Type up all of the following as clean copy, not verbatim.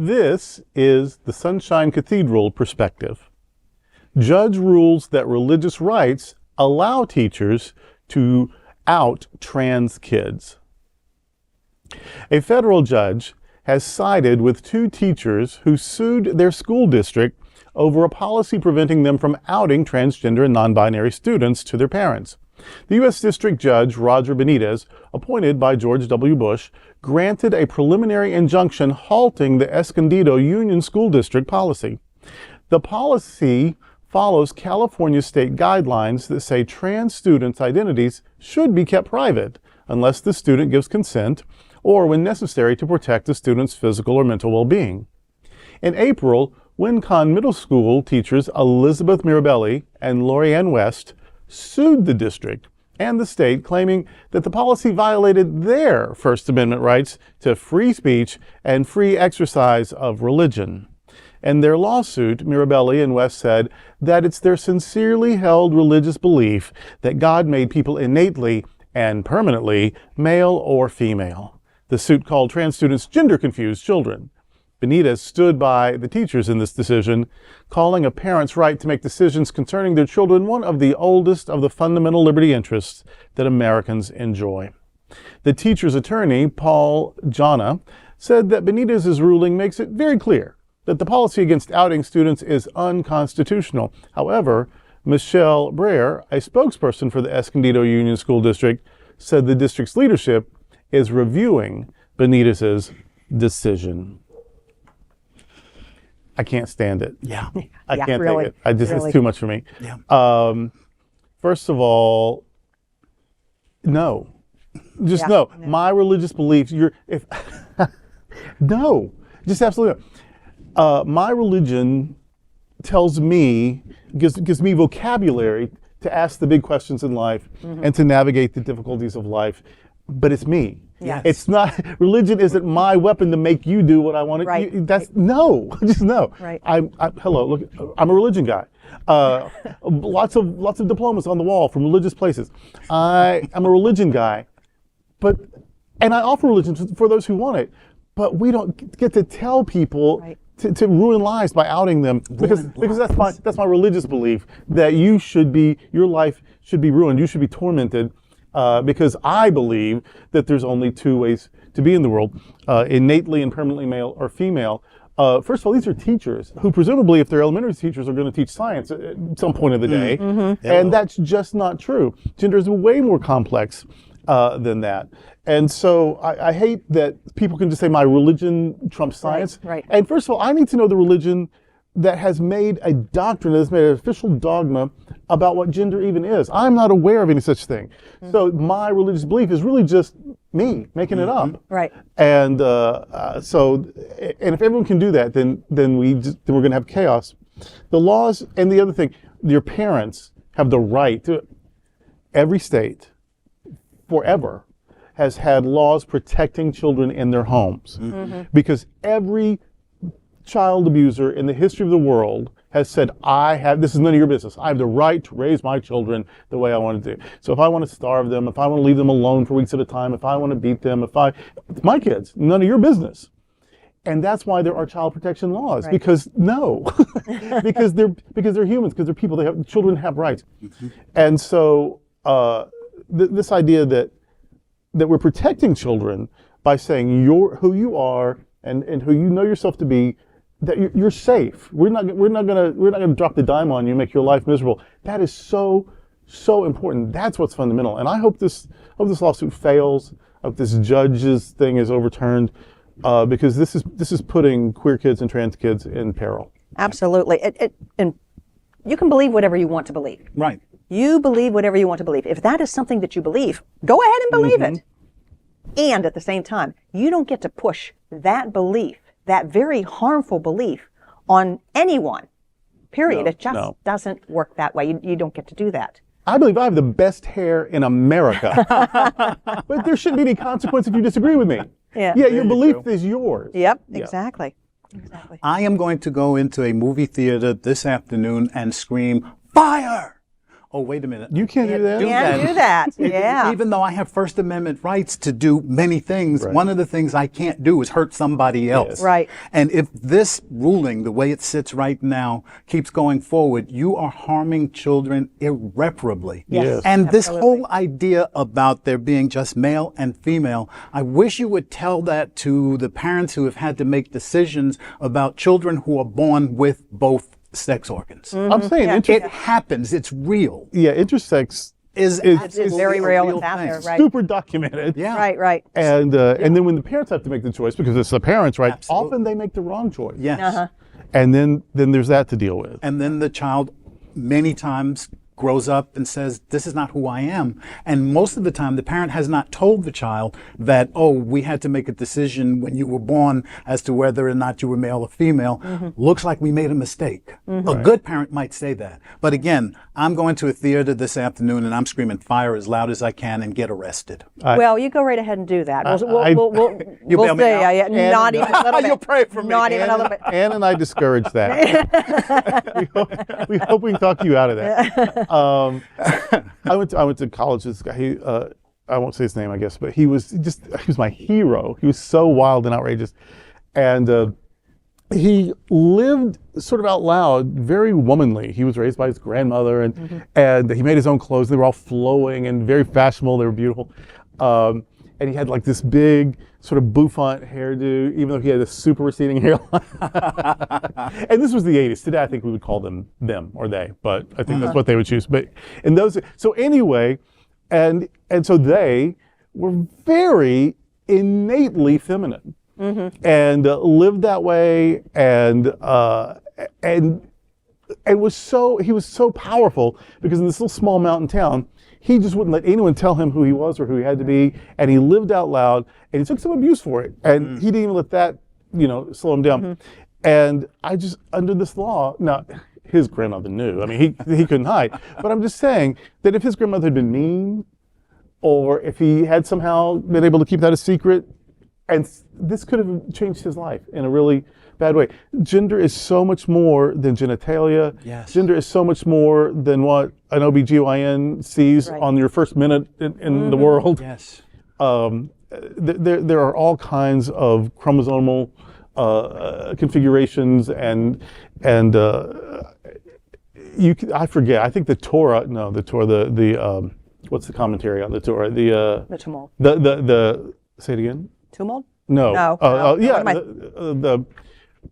This is the Sunshine Cathedral perspective. Judge rules that religious rights allow teachers to out trans kids. A federal judge has sided with 2 teachers who sued their school district over a policy preventing them from outing transgender and non-binary students to their parents. The U.S. District Judge Roger Benitez, appointed by George W. Bush, granted a preliminary injunction halting the Escondido Union School District policy. The policy follows California state guidelines that say trans students' identities should be kept private unless the student gives consent or when necessary to protect the student's physical or mental well-being. In April, Wincon Middle School teachers Elizabeth Mirabelli and Lorianne West sued the district and the state, claiming that the policy violated their First Amendment rights to free speech and free exercise of religion. In their lawsuit, Mirabelli and West said that it's their sincerely held religious belief that God made people innately and permanently male or female. The suit called trans students gender-confused children. Benitez stood by the teachers in this decision, calling a parent's right to make decisions concerning their children one of the oldest of the fundamental liberty interests that Americans enjoy. The teacher's attorney, Paul Jana, said that Benitez's ruling makes it very clear that the policy against outing students is unconstitutional. However, Michelle Breyer, a spokesperson for the Escondido Union School District, said the district's leadership is reviewing Benitez's decision. I can't stand it. Yeah. I can't really, take it. It's too much for me. Yeah. First of all, no. Just no. My religious beliefs, no. Just absolutely no. My religion tells me, gives me vocabulary to ask the big questions in life and to navigate the difficulties of life. But it's me. Yes. It's not, religion isn't my weapon to make you do what I want to. Right. No, just no. Right. Hello, look, I'm a religion guy. Lots of diplomas on the wall from religious places. I'm a religion guy, and I offer religion for those who want it, but we don't get to tell people to ruin lives by outing them because that's my religious belief that your life should be ruined. You should be tormented. Because I believe that there's only 2 ways to be in the world, innately and permanently male or female. First of all, these are teachers who presumably, if they're elementary teachers, are going to teach science at some point of the day. And that's just not true. Gender is way more complex than that. And so I hate that people can just say my religion trumps science. Right. And first of all, I need to know the religion that has made a doctrine, that has made an official dogma about what gender even is. I'm not aware of any such thing. So my religious belief is really just me making it up. Right. And and if everyone can do that, then we're going to have chaos. The laws, and the other thing, your parents have the right to. Every state, forever, has had laws protecting children in their homes, because every child abuser in the history of the world has said, this is none of your business. I have the right to raise my children the way I want to do. So if I want to starve them, if I want to leave them alone for weeks at a time, if I want to beat them, it's my kids, none of your business. And that's why there are child protection laws, because because they're humans, because they're people, children have rights. And so this idea that we're protecting children by saying who you are and who you know yourself to be, that you're safe. We're not gonna drop the dime on you, make your life miserable. That is so important. That's what's fundamental. And I hope this lawsuit fails. I hope this judge's thing is overturned, because this is putting queer kids and trans kids in peril. Absolutely. And you can believe whatever you want to believe. Right. You believe whatever you want to believe. If that is something that you believe, go ahead and believe it. And at the same time, you don't get to push that belief, that very harmful belief, on anyone, period. It just doesn't work that way. You don't get to do that. I believe I have the best hair in America. But there shouldn't be any consequence if you disagree with me. Yeah, your belief is yours. Yep, exactly. I am going to go into a movie theater this afternoon and scream, "Fire!" oh, wait a minute. You can't do that. Can't do that. Yeah. Even though I have First Amendment rights to do many things, one of the things I can't do is hurt somebody else. Yes. Right. And if this ruling, the way it sits right now, keeps going forward, you are harming children irreparably. Yes. And this Absolutely. whole idea about there being just male and female, I wish you would tell that to the parents who have had to make decisions about children who are born with both sex organs. I'm saying It happens. It's real. intersex Is It's absolutely very a real. real It's out thing. there, right? super documented. Yeah. Right. And then when the parents have to make the choice, because it's the parents, right? Absolutely. Often they make the wrong choice. Yes. And then there's that to deal with. And then the child many times grows up and says, this is not who I am. And most of the time, the parent has not told the child that, oh, we had to make a decision when you were born as to whether or not you were male or female. Looks like we made a mistake. A good parent might say that. But again, I'm going to a theater this afternoon and I'm screaming fire as loud as I can and get arrested. Well, you go right ahead and do that. We'll You bail me say, out? not even a little bit. You'll pray for me. Not even a little bit. Ann and I discourage that. we hope we can talk you out of that. I went to college with this guy. I won't say his name, I guess, but he was my hero. He was so wild and outrageous, and he lived sort of out loud, very womanly. He was raised by his grandmother, and he made his own clothes. They were all flowing and very fashionable. They were beautiful. And he had like this big sort of bouffant hairdo, even though he had a super receding hairline. And this was the 80s. Today, I think we would call them or they, but I think that's what they would choose. But in those, so anyway, and so they were very innately feminine and lived that way, and he was so powerful because in this little small mountain town, he just wouldn't let anyone tell him who he was or who he had to be, and he lived out loud, and he took some abuse for it, and he didn't even let that, slow him down. And I just, under this law, now his grandmother knew. I mean, he couldn't hide. But I'm just saying that if his grandmother had been mean, or if he had somehow been able to keep that a secret, and this could have changed his life in a really bad way. Gender is so much more than genitalia. Yes. Gender is so much more than what an OBGYN sees on your first minute in the world. Yes. There are all kinds of chromosomal configurations and I forget. I think the Torah. No, the Torah. The what's the commentary on the Torah? The tumult. The say it again. Tumult? No. No. Yeah.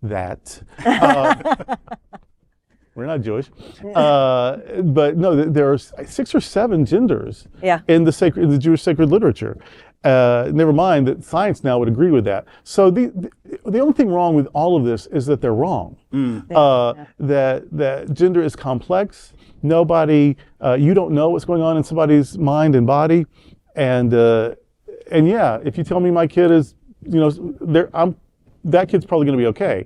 That. We're not Jewish, but no. There are 6 or 7 genders in the Jewish sacred literature. Never mind that science now would agree with that. So the only thing wrong with all of this is that they're wrong. That gender is complex. Nobody, you don't know what's going on in somebody's mind and body, and yeah, if you tell me my kid is, that kid's probably going to be okay.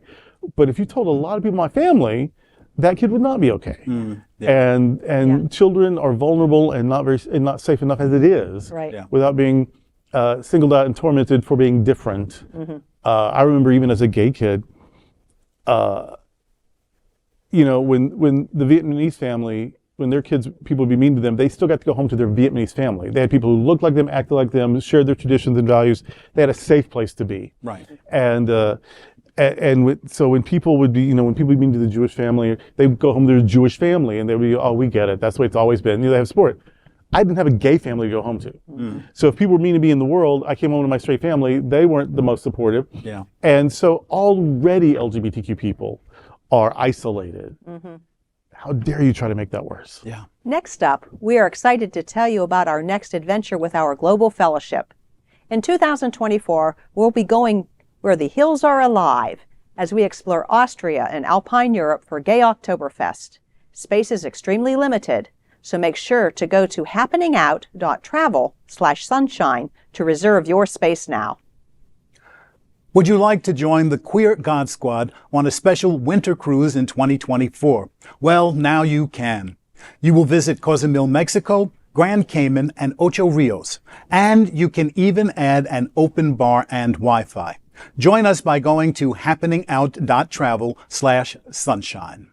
But if you told a lot of people in my family, that kid would not be okay. And children are vulnerable and not safe enough as it is, without being singled out and tormented for being different. I remember even as a gay kid, when the Vietnamese family, when their kids, people would be mean to them, they still got to go home to their Vietnamese family. They had people who looked like them, acted like them, shared their traditions and values. They had a safe place to be. Right. So when people would be, when people would be mean to the Jewish family, they would go home to their Jewish family and they'd be, oh, we get it. That's the way it's always been. They have support. I didn't have a gay family to go home to. So if people were mean to me in the world, I came home to my straight family. They weren't the most supportive. Yeah. And so already LGBTQ people are isolated. How dare you try to make that worse? Yeah. Next up, we are excited to tell you about our next adventure with our Global Fellowship. In 2024, we'll be going where the hills are alive as we explore Austria and Alpine Europe for Gay Oktoberfest. Space is extremely limited, so make sure to go to happeningout.travel/sunshine to reserve your space now. Would you like to join the Queer God Squad on a special winter cruise in 2024? Well, now you can. You will visit Cozumel, Mexico, Grand Cayman, and Ocho Rios. And you can even add an open bar and Wi-Fi. Join us by going to happeningout.travel/sunshine.